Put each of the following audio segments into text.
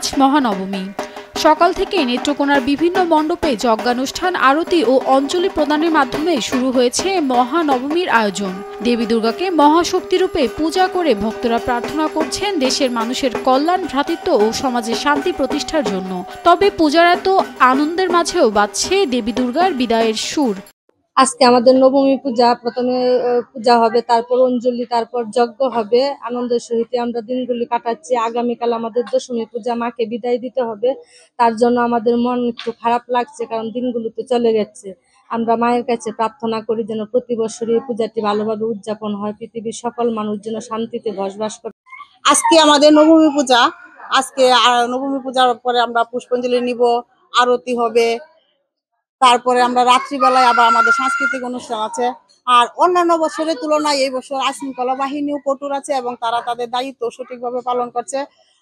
আজ মহানবমী। সকাল থেকে নেত্রকোনার বিভিন্ন মণ্ডপে যজ্ঞানুষ্ঠান, আরতি ও অঞ্জলি প্রদানের মাধ্যমে শুরু হয়েছে মহানবমীর আয়োজন। দেবী দুর্গাকে মহাশক্তিরূপে পূজা করে ভক্তরা প্রার্থনা করছেন দেশের মানুষের কল্যাণ, ভ্রাতৃত্ব ও সমাজে শান্তি প্রতিষ্ঠার জন্য। তবে পূজার এত আনন্দের মাঝেও বাজছে দেবী দুর্গার বিদায়ের সুর। আজকে আমাদের নবমী পূজা, প্রথমে পূজা হবে, তারপর অঞ্জলি, তারপর যজ্ঞ হবে। আনন্দের সহিত আমরা দিনগুলি কাটাচ্ছি। আগামীকাল আমাদের দশমী পূজা, মাকে বিদায় দিতে হবে। তার জন্য আমাদের মন একটু খারাপ লাগছে, কারণ দিনগুলো তো চলে গেছে। আমরা মায়ের কাছে প্রার্থনা করি যেন প্রতি বছরই পূজাটি ভালোভাবে উদযাপন হয়, পৃথিবীর সকল মানুষ যেন শান্তিতে বসবাস করে। আজকে আমাদের নবমী পূজা। আজকে নবমী পূজার পরে আমরা পুষ্পাঞ্জলি নিব, আরতি হবে, তারপরে আমরা রাত্রিবেলায় আবার আমাদের সাংস্কৃতিক অনুষ্ঠান আছে। আর অন্যান্য বছরের তুলনায় এই বছর আইনশৃঙ্খলা বাহিনীও কঠোর আছে এবং তারা তাদের দায়িত্ব সঠিকভাবে পালন করছে।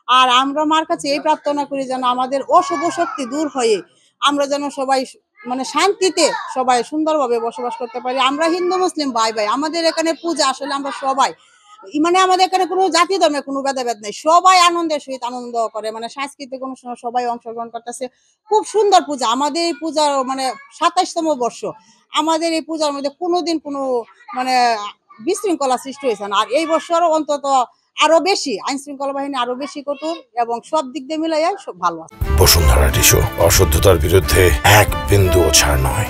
আর আমরা মার কাছে এই প্রার্থনা করি যেন আমাদের অশুভ শক্তি দূর হয়ে আমরা যেন সবাই শান্তিতে সবাই সুন্দরভাবে বসবাস করতে পারি। আমরা হিন্দু মুসলিম ভাই ভাই, আমাদের এখানে পূজা আসলে আমরা সবাই আমাদের এখানে কোনো জাতি ধর্মের কোনো ভেদাভেদ নেই। সবাই আনন্দের সহিত আনন্দ করে, সাংস্কৃতিক অনুষ্ঠানে সবাই অংশগ্রহণ করতেছে। খুব সুন্দর পূজা। আমাদের এই পূজার ২৭তম বর্ষ। আমাদের এই পূজার মধ্যে কোনোদিন কোনো বিশৃঙ্খলা সৃষ্টি হয়েছে না। আর এই বছর অন্তত আরো বেশি আইন শৃঙ্খলা বাহিনী আরো বেশি কঠোর এবং সব দিক দিয়ে মিলাইয়া সব ভালো আছে। বসুন্ধরা টিস্যু, অশুদ্ধতার বিরুদ্ধে এক বিন্দুও ছাড় নয়।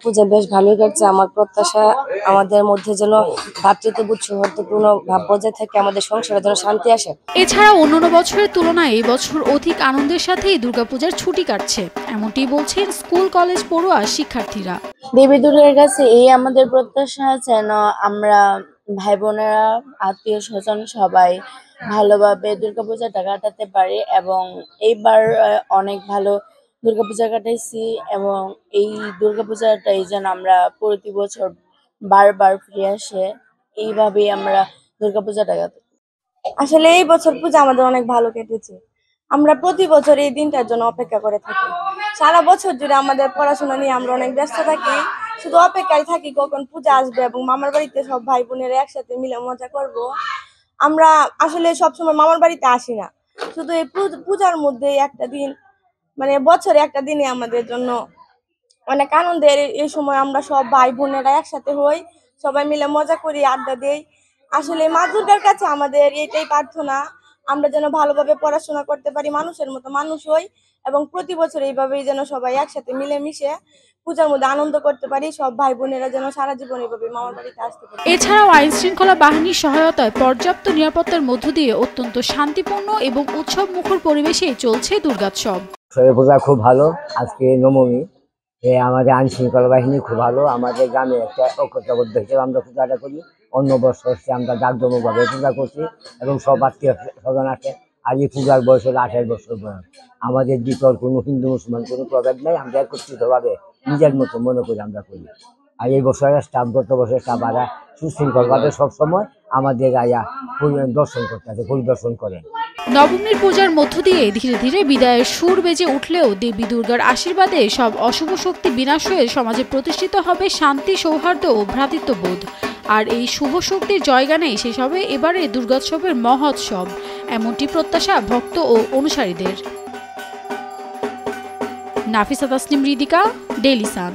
পূজা বেশ ভালোই কাটছে। আমার প্রত্যাশা আমাদের মধ্যে যেন ভ্রাতৃত্ববোধ, সৌহার্দ্যপূর্ণ ভাব বজায় থাকে, আমাদের সংসারে যেন শান্তি আসে। এছাড়া অন্যান্য বছরের তুলনায় এই বছর অধিক আনন্দের সাথেই দুর্গাপূজার ছুটি কাটছে, এমনটি বলছেন স্কুল কলেজ পড়ুয়া শিক্ষার্থীরা। দেবী দুর্গার কাছে এই আমাদের প্রত্যাশা যেন আমরা ভাই বোনেরা, আত্মীয় স্বজন সবাই ভালোভাবে দুর্গাপূজাটা কাটাতে পারি এবং এইবার অনেক ভালো দুর্গাপূজা কাটাইছি এবং এই দুর্গাপূজাটাই যেন আমরা প্রতি বছর বারবার ফিরে আসে, এইভাবেই আমরা দুর্গাপূজাটা কাটাই। আসলে এই বছর পূজা আমাদের অনেক ভালো কেটেছে। আমরা প্রতি বছর এই দিনটার জন্য অপেক্ষা করে থাকি। সারা বছর জুড়ে আমাদের পড়াশোনা নিয়ে আমরা অনেক ব্যস্ত থাকি, শুধু অপেক্ষায় থাকি কখন পূজা আসবে এবং মামার বাড়িতে সব ভাই বোনেরা একসাথে মিলে মজা করব। আমরা আসলে সবসময় মামার বাড়িতে আসি না, শুধু এই পূজার মধ্যে একটা দিন, বছরে একটা দিনে আমাদের জন্য অনেক আনন্দের। এই সময় আমরা সব ভাই বোনেরা একসাথে হই, সবাই মিলে মজা করি, আড্ডা দেই। আসলে মা দুর্গার কাছে আমাদের এটাই প্রার্থনা, আমরা যেন ভালোভাবে পড়াশোনা করতে পারি, মানুষের মতো মানুষ হই এবং প্রতি বছর এইভাবেই যেন সবাই একসাথে মিলেমিশে পূজার মধ্যে আনন্দ করতে পারি। সব ভাই বোনেরা যেন সারা জীবন এইভাবে মামার বাড়িতে আসতে পারে। এছাড়াও আইন শৃঙ্খলা বাহিনীর সহায়তায় পর্যাপ্ত নিরাপত্তার মধ্য দিয়ে অত্যন্ত শান্তিপূর্ণ এবং উৎসব মুখর পরিবেশে চলছে দুর্গোৎসব। পূজা খুব ভালো। আজকে নবমী, আমাদের আইন শৃঙ্খলা বাহিনী খুব ভালো। আমাদের গ্রামে একটা ঐক্যবদ্ধ হিসেবে আমরা পূজাটা করি। অন্য বছর আমরা জাঁকজমকভাবে পূজা করছি এবং সব আত্মীয় স্বজন আছে। আজ এই পূজার বয়স হলো 28 বছর বয়স। আমাদের দ্বিতীয় কোনো হিন্দু মুসলমান কোনো প্রভেদ নেই। আমরা একত্রিতভাবে নিজের মতো মনে করি আমরা করি। আর এই বছরের স্টাফ, গত বছরের স্টাফ আরা সুশৃঙ্খলভাবে সবসময় আমাদের আয়া দর্শন করতে আছে, পরিদর্শন করে। নবমীর পূজার মধ্য দিয়ে ধীরে ধীরে বিদায়ের সুর বেজে উঠলেও দেবী দুর্গার আশীর্বাদে সব অশুভ শক্তি বিনাশ হয়ে সমাজে প্রতিষ্ঠিত হবে শান্তি, সৌহার্দ্য ও ভ্রাতৃত্ববোধ। আর এই শুভ শক্তির জয়গানেই শেষ হবে এবারে দুর্গোৎসবের মহোৎসব, এমনটি প্রত্যাশা ভক্ত ও অনুসারীদের। Nafisa Tasnim, Ridhika, Daily Sun.